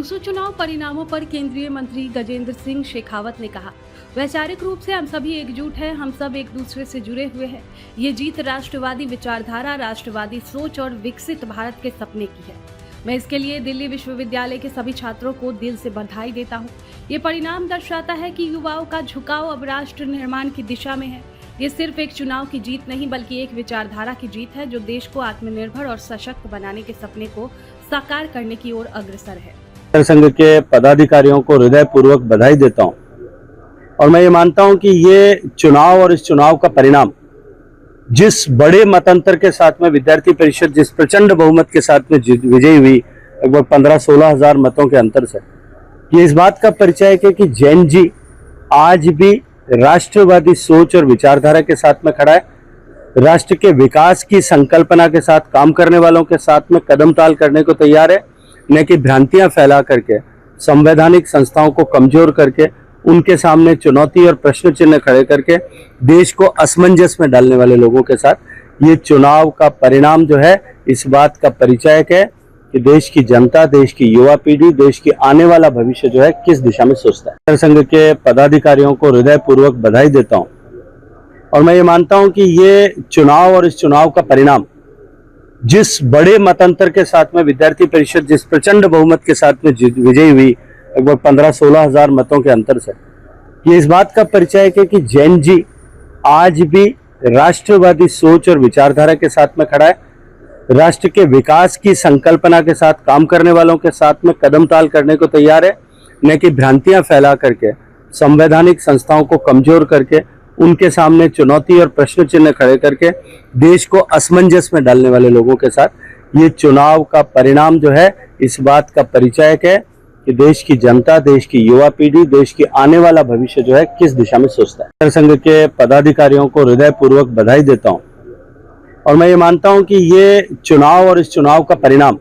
Rousseau चुनाव परिणामों पर केंद्रीय मंत्री गजेंद्र सिंह शेखावत ने कहा, वैचारिक रूप से हम सभी एकजुट हैं, हम सब एक दूसरे से जुड़े हुए हैं। ये जीत राष्ट्रवादी विचारधारा, राष्ट्रवादी सोच और विकसित भारत के सपने की है। मैं इसके लिए दिल्ली विश्वविद्यालय के सभी छात्रों को दिल से बधाई देता हूँ। ये परिणाम दर्शाता है कि युवाओं का झुकाव अब राष्ट्र निर्माण की दिशा में है। ये सिर्फ एक चुनाव की जीत नहीं बल्कि एक विचारधारा की जीत है जो देश को आत्मनिर्भर और सशक्त बनाने के सपने को साकार करने की ओर अग्रसर है। संघ के पदाधिकारियों को हृदयपूर्वक बधाई देता हूं और मैं ये मानता हूं कि ये चुनाव और इस चुनाव का परिणाम जिस बड़े मतंतर के साथ में विद्यार्थी परिषद जिस प्रचंड बहुमत के साथ में विजयी हुई, लगभग 15-16 हजार मतों के अंतर से, ये इस बात का परिचय है कि जैन जी आज भी राष्ट्रवादी सोच और विचारधारा के साथ में खड़ा है। राष्ट्र के विकास की संकल्पना के साथ काम करने वालों के साथ में कदम ताल करने को तैयार है, न कि भ्रांतियां फैला करके संवैधानिक संस्थाओं को कमजोर करके उनके सामने चुनौती और प्रश्न चिन्ह खड़े करके देश को असमंजस में डालने वाले लोगों के साथ ये चुनाव का परिणाम जो है इस बात का परिचायक है कि देश की जनता, देश की युवा पीढ़ी, देश की आने वाला भविष्य जो है किस दिशा में सोचता है। संघ के पदाधिकारियों को हृदयपूर्वक बधाई देता हूं और मैं ये मानता हूं कि ये चुनाव और इस चुनाव का परिणाम जिस बड़े मतंतर के साथ में विद्यार्थी परिषद जिस प्रचंड बहुमत के साथ में विजयी हुई, लगभग 15-16 हजार मतों के अंतर से, ये इस बात का परिचय है कि जैन जी आज भी राष्ट्रवादी सोच और विचारधारा के साथ में खड़ा है। राष्ट्र के विकास की संकल्पना के साथ काम करने वालों के साथ में कदम ताल करने को तैयार है, न कि भ्रांतियां फैला करके संवैधानिक संस्थाओं को कमजोर करके उनके सामने चुनौती और प्रश्न चिन्ह खड़े करके देश को असमंजस में डालने वाले लोगों के साथ ये चुनाव का परिणाम जो है इस बात का परिचायक है कि देश की जनता, देश की युवा पीढ़ी, देश की आने वाला भविष्य जो है किस दिशा में सोचता है। संघ के पदाधिकारियों को हृदयपूर्वक बधाई देता हूं और मैं ये मानता हूं कि ये चुनाव और इस चुनाव का परिणाम